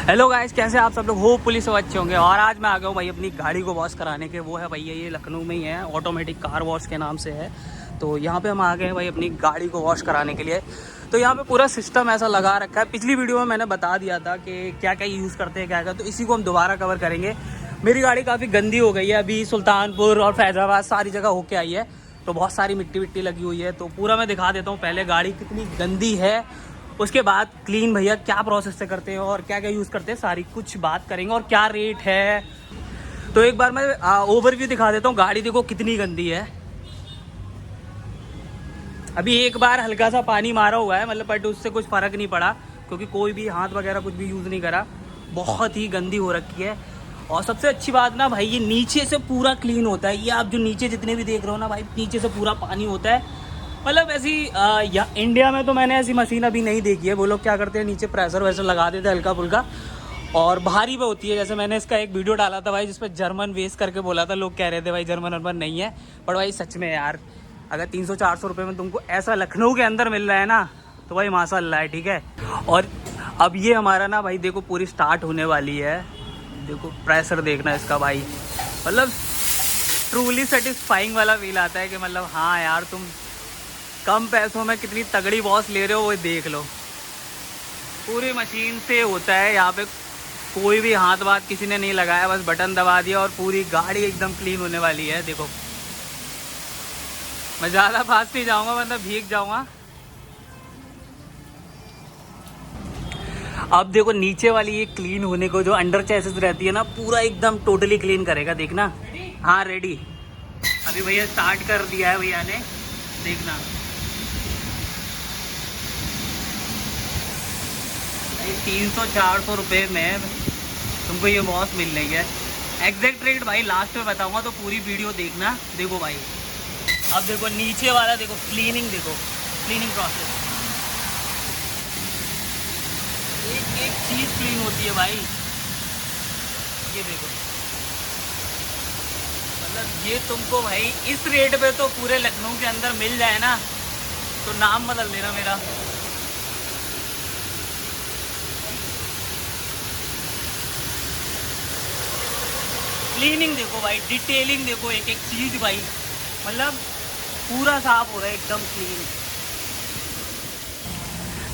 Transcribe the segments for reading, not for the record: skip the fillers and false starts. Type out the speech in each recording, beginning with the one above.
Hello guys, कैसे आप सब लोग हो? पुलिस अच्छे होंगे। और आज मैं आ गया हूँ भाई अपनी गाड़ी को वॉश कराने के। वो है भैया, ये लखनऊ में ही है, ऑटोमेटिक कार वॉश के नाम से है। तो यहाँ पे हम आ गए हैं भाई अपनी गाड़ी को वॉश कराने के लिए। तो यहाँ पे पूरा सिस्टम ऐसा लगा रखा है। पिछली वीडियो में मैंने बता दिया था कि क्या क्या यूज़ करते हैं, क्या क्या, तो इसी को हम दोबारा कवर करेंगे। मेरी गाड़ी काफ़ी गंदी हो गई है, अभी सुल्तानपुर और फैज़ाबाद सारी जगह होके आई है, तो बहुत सारी मिट्टी विट्टी लगी हुई है। तो पूरा मैं दिखा देता हूँ पहले गाड़ी कितनी गंदी है, उसके बाद क्लीन भैया क्या प्रोसेस से करते हैं और क्या क्या यूज़ करते हैं, सारी कुछ बात करेंगे और क्या रेट है। तो एक बार मैं ओवरव्यू दिखा देता हूँ। गाड़ी देखो कितनी गंदी है। अभी एक बार हल्का सा पानी मारा हुआ है, मतलब बट उससे कुछ फ़र्क नहीं पड़ा, क्योंकि कोई भी हाथ वगैरह कुछ भी यूज़ नहीं करा। बहुत ही गंदी हो रखी है। और सबसे अच्छी बात ना भाई, ये नीचे से पूरा क्लीन होता है। ये आप जो नीचे जितने भी देख रहे हो ना भाई, नीचे से पूरा पानी होता है। मतलब ऐसी या इंडिया में तो मैंने ऐसी मशीन अभी नहीं देखी है। वो लोग क्या करते हैं, नीचे प्रेशर वैसर लगा देते हैं हल्का फुल्का, और भारी पे होती है। जैसे मैंने इसका एक वीडियो डाला था भाई, जिसपे जर्मन वेस्ट करके बोला था, लोग कह रहे थे भाई जर्मन वर्मन नहीं है। पर भाई सच में यार, अगर 300-400 रुपये में तुमको ऐसा लखनऊ के अंदर मिल रहा है ना, तो भाई माशाल्लाह है, ठीक है। और अब ये हमारा ना भाई देखो पूरी स्टार्ट होने वाली है। देखो प्रेशर देखना इसका भाई, मतलब ट्रूली सेटिस्फाइंग वाला फील आता है कि मतलब हाँ यार, तुम कम पैसों में कितनी तगड़ी वॉश ले रहे हो, वो देख लो। पूरी मशीन से होता है यहाँ पे, कोई भी हाथ वाथ किसी ने नहीं लगाया, बस बटन दबा दिया और पूरी गाड़ी एकदम क्लीन होने वाली है। देखो मैं ज़्यादा फास्ट नहीं जाऊँगा, मतलब भीग जाऊँगा। अब देखो नीचे वाली ये क्लीन होने को जो अंडर चेसिस रहती है ना, पूरा एकदम टोटली क्लीन करेगा, देखना। हाँ रेडी, अभी भैया स्टार्ट कर दिया है भैया ने, देखना। 300-400 रुपये में तुमको ये वॉश मिल रही है। एग्जैक्ट रेट भाई लास्ट में बताऊंगा, तो पूरी वीडियो देखना। देखो भाई, अब देखो नीचे वाला, देखो क्लीनिंग, देखो क्लीनिंग प्रोसेस, एक एक चीज़ क्लीन होती है भाई। ये देखो, मतलब ये तुमको भाई इस रेट पे तो पूरे लखनऊ के अंदर मिल जाए ना, तो नाम बदल देना मेरा। क्लीनिंग देखो भाई, डिटेलिंग देखो, एक एक चीज भाई, मतलब पूरा साफ हो रहा है, एकदम क्लीन।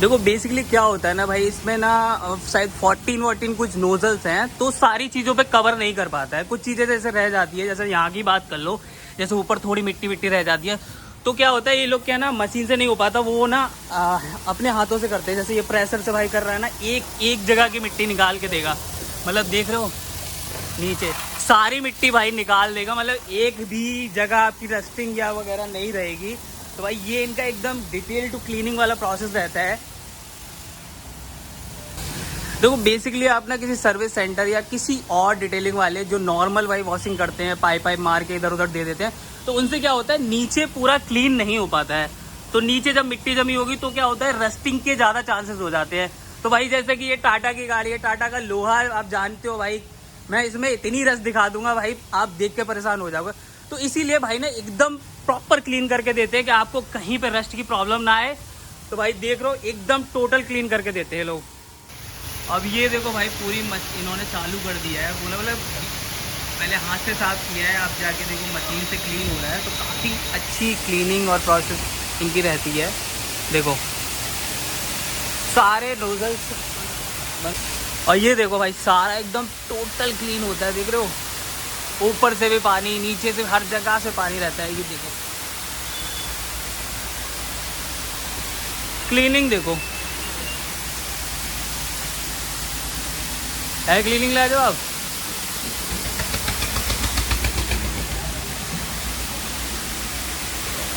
देखो बेसिकली क्या होता है ना भाई, इसमें ना शायद 14 कुछ नोजल्स हैं, तो सारी चीज़ों पे कवर नहीं कर पाता है। कुछ चीज़ें जैसे रह जाती है, जैसे यहाँ की बात कर लो, जैसे ऊपर थोड़ी मिट्टी विट्टी रह जाती है, तो क्या होता है, ये लोग क्या ना मशीन से नहीं हो पाता, वो ना अपने हाथों से करते हैं। जैसे ये प्रेशर से भाई कर रहा है ना, एक जगह की मिट्टी निकाल के देगा, मतलब देख रहे हो नीचे सारी मिट्टी भाई निकाल देगा, मतलब एक भी जगह आपकी रस्टिंग या वगैरह नहीं रहेगी। तो भाई ये इनका एकदम डिटेल टू क्लीनिंग वाला प्रोसेस रहता है। देखो बेसिकली आप ना किसी सर्विस सेंटर या किसी और डिटेलिंग वाले जो नॉर्मल भाई वॉशिंग करते हैं, पाइप मार के इधर उधर दे देते हैं, तो उनसे क्या होता है, नीचे पूरा क्लीन नहीं हो पाता है। तो नीचे जब मिट्टी जमी होगी तो क्या होता है, रस्टिंग के ज़्यादा चांसेस हो जाते हैं। तो भाई जैसे कि ये टाटा की गाड़ी है, टाटा का लोहा आप जानते हो भाई, मैं इसमें इतनी रस्ट दिखा दूंगा भाई, आप देख के परेशान हो जाओगे। तो इसीलिए भाई ना एकदम प्रॉपर क्लीन करके देते हैं कि आपको कहीं पे रस्ट की प्रॉब्लम ना आए। तो भाई देख रहे हो एकदम टोटल क्लीन करके देते हैं लोग। अब ये देखो भाई पूरी इन्होंने चालू कर दिया है, मतलब पहले हाथ से साफ किया है, आप जाके देखो मशीन से क्लीन हो रहा है। तो काफ़ी अच्छी क्लीनिंग और प्रोसेस इनकी रहती है। देखो सारे नोजल्स, और ये देखो भाई सारा एकदम टोटल क्लीन होता है, देख रहे हो, ऊपर से भी पानी, नीचे से हर जगह से पानी रहता है। ये देखो क्लीनिंग, देखो है क्लीनिंग ला जाओ आप।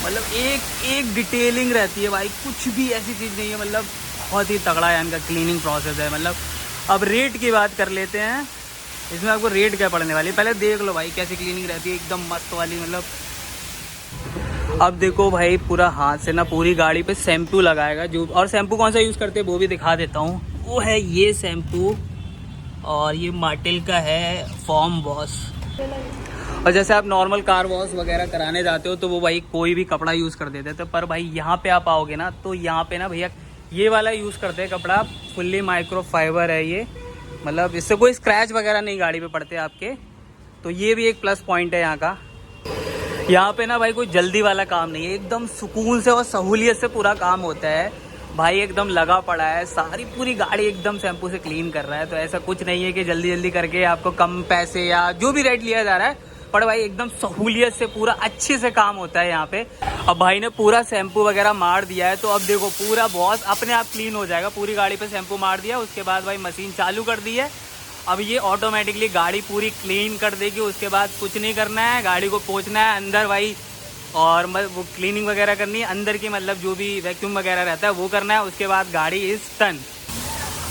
मतलब एक एक डिटेलिंग रहती है भाई, कुछ भी ऐसी चीज़ नहीं है, मतलब बहुत ही तगड़ा है इनका क्लीनिंग प्रोसेस है। मतलब अब रेट की बात कर लेते हैं, इसमें आपको रेट क्या पड़ने वाली है, पहले देख लो भाई कैसी क्लीनिंग रहती है, एकदम मस्त वाली। मतलब अब देखो भाई पूरा हाथ से ना पूरी गाड़ी पे शैम्पू लगाएगा, जो और शैम्पू कौन सा यूज़ करते हैं वो भी दिखा देता हूँ। वो है ये शैम्पू, और ये मार्टेल का है फॉर्म वॉश। और जैसे आप नॉर्मल कार वॉश वगैरह कराने जाते हो तो वो भाई कोई भी कपड़ा यूज़ कर देते थे, पर भाई यहाँ पे आप आओगे ना, तो यहाँ पे ना भैया ये वाला यूज़ करते हैं कपड़ा, फुल्ली माइक्रो फाइबर है ये, मतलब इससे कोई स्क्रैच वगैरह नहीं गाड़ी पे पड़ते आपके, तो ये भी एक प्लस पॉइंट है यहाँ का। यहाँ पे ना भाई कोई जल्दी वाला काम नहीं है, एकदम सुकून से और सहूलियत से पूरा काम होता है। भाई एकदम लगा पड़ा है, सारी पूरी गाड़ी एकदम शैम्पू से क्लीन कर रहा है। तो ऐसा कुछ नहीं है कि जल्दी जल्दी करके आपको कम पैसे या जो भी रेट लिया जा रहा है, पर भाई एकदम सहूलियत से पूरा अच्छे से काम होता है यहाँ पे। अब भाई ने पूरा शैम्पू वगैरह मार दिया है, तो अब देखो पूरा बॉस अपने आप क्लीन हो जाएगा। पूरी गाड़ी पे शैम्पू मार दिया, उसके बाद भाई मशीन चालू कर दी है। अब ये ऑटोमेटिकली गाड़ी पूरी क्लीन कर देगी। उसके बाद कुछ नहीं करना है, गाड़ी को पोंछना है अंदर भाई, और वो क्लीनिंग वगैरह करनी है अंदर की, मतलब जो भी वैक्यूम वगैरह रहता है वो करना है। उसके बाद गाड़ी इज डन।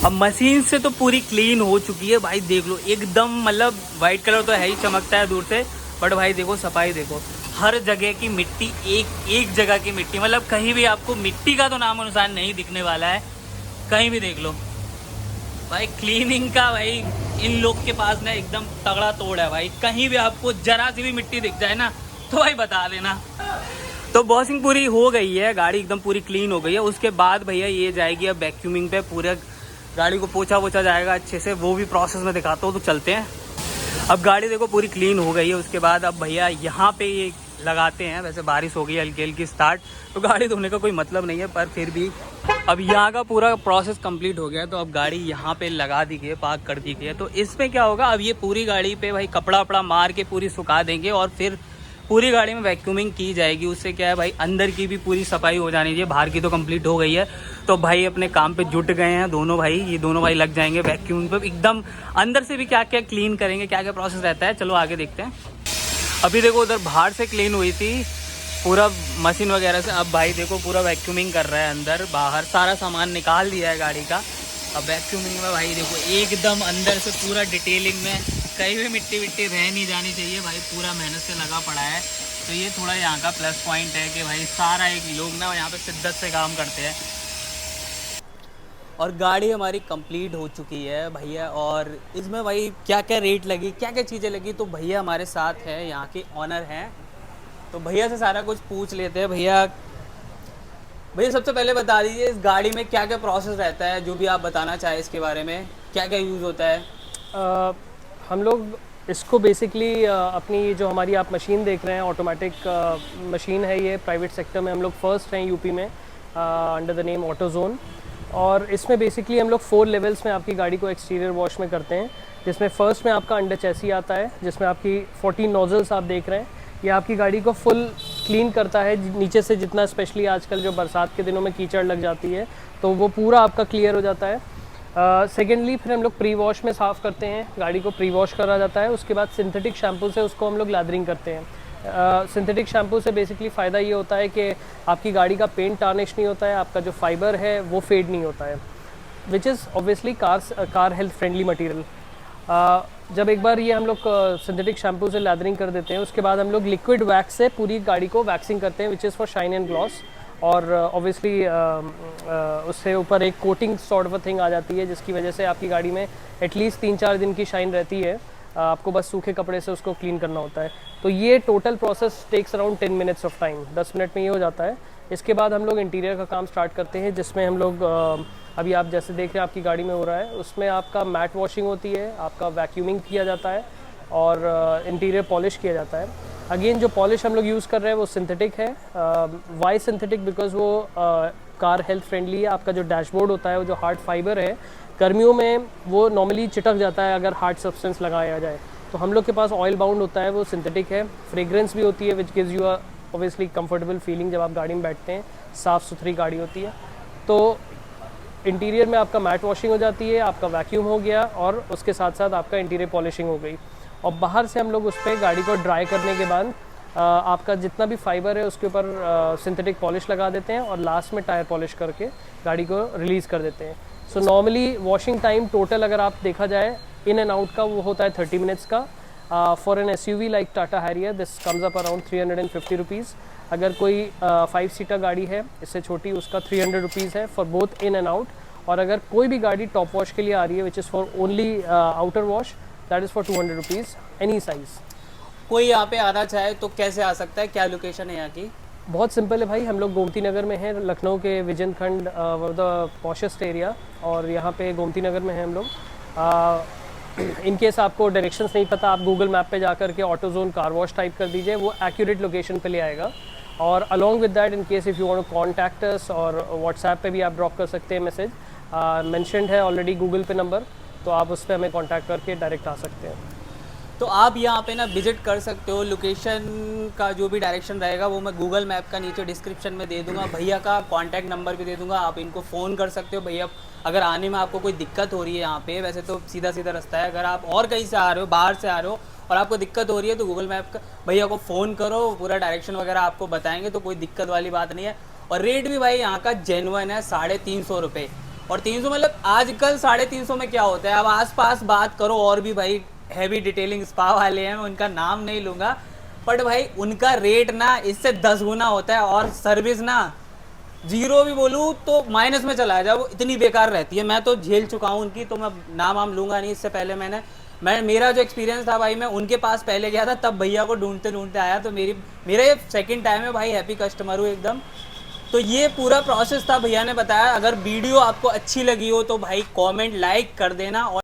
अब मशीन से तो पूरी क्लीन हो चुकी है भाई, देख लो एकदम, मतलब वाइट कलर तो है ही, चमकता है दूर से, बट भाई देखो सफाई देखो, हर जगह की मिट्टी, एक जगह की मिट्टी, मतलब कहीं भी आपको मिट्टी का तो नाम अनुसार नहीं दिखने वाला है, कहीं भी देख लो भाई। क्लीनिंग का भाई इन लोग के पास ना एकदम तगड़ा तोड़ है भाई। कहीं भी आपको जरा सी भी मिट्टी दिख जाए ना तो भाई बता देना। तो वॉशिंग पूरी हो गई है, गाड़ी एकदम पूरी क्लीन हो गई है। उसके बाद भैया ये जाएगी अब वैक्यूमिंग पे, पूरे गाड़ी को पोछा वोछा जाएगा अच्छे से, वो भी प्रोसेस में दिखाता हूँ। तो चलते हैं। अब गाड़ी देखो पूरी क्लीन हो गई है। उसके बाद अब भैया यहाँ पे ये लगाते हैं। वैसे बारिश हो गई हल्की हल्की स्टार्ट, तो गाड़ी धोने का कोई मतलब नहीं है, पर फिर भी अब यहाँ का पूरा प्रोसेस कंप्लीट हो गया। तो अब गाड़ी यहाँ पे लगा दी गई है, पार्क कर दी गई है। तो इसमें क्या होगा, अब ये पूरी गाड़ी पे भाई कपड़ा वपड़ा मार के पूरी सुखा देंगे, और फिर पूरी गाड़ी में वैक्यूमिंग की जाएगी। उससे क्या है भाई, अंदर की भी पूरी सफाई हो जानी चाहिए, बाहर की तो कंप्लीट हो गई है। तो भाई अपने काम पे जुट गए हैं दोनों भाई, ये दोनों भाई लग जाएंगे वैक्यूमिंग पे एकदम। अंदर से भी क्या क्या क्लीन करेंगे, क्या क्या प्रोसेस रहता है, चलो आगे देखते हैं। अभी देखो उधर बाहर से क्लीन हुई थी पूरा मशीन वगैरह से, अब भाई देखो पूरा वैक्यूमिंग कर रहा है अंदर बाहर, सारा सामान निकाल दिया है गाड़ी का। अब वैक्यूमिंग में भाई देखो एकदम अंदर से पूरा डिटेलिंग में, कहीं भी मिट्टी विट्टी रह नहीं जानी चाहिए भाई, पूरा मेहनत से लगा पड़ा है। तो ये थोड़ा यहाँ का प्लस पॉइंट है कि भाई सारा एक लोग ना यहाँ पे शिद्दत से काम करते हैं। और गाड़ी हमारी कंप्लीट हो चुकी है भैया, और इसमें भाई क्या क्या रेट लगी, क्या क्या चीज़ें लगी, तो भैया हमारे साथ है, यहाँ के ऑनर हैं। तो भैया से सारा कुछ पूछ लेते हैं। भैया सबसे पहले बता दीजिए इस गाड़ी में क्या क्या प्रोसेस रहता है, जो भी आप बताना चाहें इसके बारे में, क्या क्या यूज़ होता है। हम लोग इसको बेसिकली अपनी जो हमारी आप मशीन देख रहे हैं, ऑटोमेटिक मशीन है ये, प्राइवेट सेक्टर में हम लोग फर्स्ट हैं यूपी में अंडर द नेम ऑटोजोन। और इसमें बेसिकली हम लोग 4 लेवल्स में आपकी गाड़ी को एक्सटीरियर वॉश में करते हैं, जिसमें फर्स्ट में आपका अंडर चैसी आता है, जिसमें आपकी 14 नोजल्स आप देख रहे हैं। ये आपकी गाड़ी को फुल क्लीन करता है नीचे से, जितना स्पेशली आजकल जो बरसात के दिनों में कीचड़ लग जाती है तो वो पूरा आपका क्लियर हो जाता है। सेकेंडली फिर हम लोग प्री वॉश में साफ़ करते हैं, गाड़ी को प्री वॉश करा जाता है। उसके बाद सिंथेटिक शैम्पू से उसको हम लोग लैदरिंग करते हैं। सिंथेटिक शैम्पू से बेसिकली फ़ायदा ये होता है कि आपकी गाड़ी का पेंट टार्निश नहीं होता है, आपका जो फाइबर है वो फेड नहीं होता है, which is obviously car health friendly material. जब एक बार ये हम लोग सिंथेटिक शैम्पू से लैदरिंग कर देते हैं, उसके बाद हम लोग लिक्विड वैक्स से पूरी गाड़ी को वैक्सिंग करते हैं, which is for shine and gloss. और ऑब्वियसली उससे ऊपर एक कोटिंग सॉर्ट ऑफ थिंग आ जाती है, जिसकी वजह से आपकी गाड़ी में एटलीस्ट 3-4 दिन की शाइन रहती है। आपको बस सूखे कपड़े से उसको क्लीन करना होता है। तो ये total process takes around 10 minutes of time, 10 minute में ये हो जाता है। इसके बाद हम लोग इंटीरियर का काम स्टार्ट करते हैं, जिसमें हम लोग अभी आप जैसे देख रहे हैं आपकी गाड़ी में हो रहा है, उसमें आपका मैट वॉशिंग होती है, आपका वैक्यूमिंग किया जाता है और इंटीरियर पॉलिश किया जाता है। अगेन जो पॉलिश हम लोग यूज़ कर रहे हैं वो सिंथेटिक है। Why synthetic? बिकॉज वो कार हेल्थ फ्रेंडली है। आपका जो डैशबोर्ड होता है वो जो हार्ड फाइबर है, गर्मियों में वो नॉर्मली चिटक जाता है अगर हार्ड सब्सटेंस लगाया जाए, तो हम लोग के पास ऑयल बाउंड होता है, वो सिंथेटिक है। फ्रेग्रेंस भी होती है which gives you obviously comfortable feeling जब आप गाड़ी में बैठते हैं, साफ़ सुथरी गाड़ी होती है। तो इंटीरियर में आपका मैट वॉशिंग हो जाती है, आपका वैक्यूम हो गया और उसके साथ साथ आपका इंटीरियर पॉलिशिंग हो गई। और बाहर से हम लोग उस पर गाड़ी को ड्राई करने के बाद आपका जितना भी फाइबर है उसके ऊपर सिंथेटिक पॉलिश लगा देते हैं और लास्ट में टायर पॉलिश करके गाड़ी को रिलीज़ कर देते हैं। So normally washing time total अगर आप देखा जाए इन एंड आउट का, वो होता है 30 मिनट्स का। For an SUV like Tata Harrier this comes up around 350 rupees. अगर कोई 5 सीटर गाड़ी है इससे छोटी, उसका 300 रुपीज़ है for both in and out. और अगर कोई भी गाड़ी टॉप वॉश के लिए आ रही है which is for only outer wash, that is for 200 rupees any size. कोई यहाँ पे आना चाहे तो कैसे आ सकता है, क्या लोकेशन है यहाँ की? बहुत सिंपल है भाई, हम लोग गोमती नगर में हैं, लखनऊ के विजयंत खंड द पॉशेस्ट एरिया, और यहाँ पे गोमती नगर में हैं हम लोग। इन केस आपको डायरेक्शंस नहीं पता, आप गूगल मैप पे जा कर के ऑटोजोन कार वॉश टाइप कर दीजिए, वो एक्यूरेट लोकेशन पे ले आएगा। और along with that, in case if you want to contact us, और व्हाट्सएप पे भी आप ड्रॉप कर सकते हैं मैसेज, मेंशन्ड है ऑलरेडी गूगल पे नंबर, तो आप उस पर हमें कॉन्टैक्ट करके डायरेक्ट आ सकते हैं। तो आप यहाँ पे ना विजिट कर सकते हो। लोकेशन का जो भी डायरेक्शन रहेगा वो मैं गूगल मैप का नीचे डिस्क्रिप्शन में दे दूंगा, भैया का कॉन्टैक्ट नंबर भी दे दूंगा, आप इनको फ़ोन कर सकते हो। भैया अगर आने में आपको कोई दिक्कत हो रही है यहाँ पे, वैसे तो सीधा सीधा रास्ता है, अगर आप और कहीं से आ रहे हो, बाहर से आ रहे हो और आपको दिक्कत हो रही है तो गूगल मैप का भैया को फ़ोन करो, पूरा डायरेक्शन वगैरह आपको बताएंगे, तो कोई दिक्कत वाली बात नहीं है। और रेट भी भाई यहाँ का जेन्युइन है, 350 रुपये। और 300 मतलब आजकल 350 में क्या होता है, अब आस पास बात करो और भी भाई हैवी डिटेलिंग स्पा वाले हैं, मैं उनका नाम नहीं लूँगा, बट भाई उनका रेट ना इससे 10 गुना होता है, और सर्विस ना जीरो भी बोलूँ तो माइनस में चला जाए, वो इतनी बेकार रहती है। मैं तो झेल चुका हूँ उनकी, तो मैं नाम वाम लूँगा नहीं। इससे पहले मेरा जो एक्सपीरियंस था भाई, मैं उनके पास पहले गया था, तब भैया को ढूंढते ढूंढते आया, तो मेरा ये सेकंड टाइम है भाई, हैप्पी कस्टमर हूँ एकदम। तो ये पूरा प्रोसेस था, भैया ने बताया। अगर वीडियो आपको अच्छी लगी हो तो भाई कमेंट लाइक कर देना। और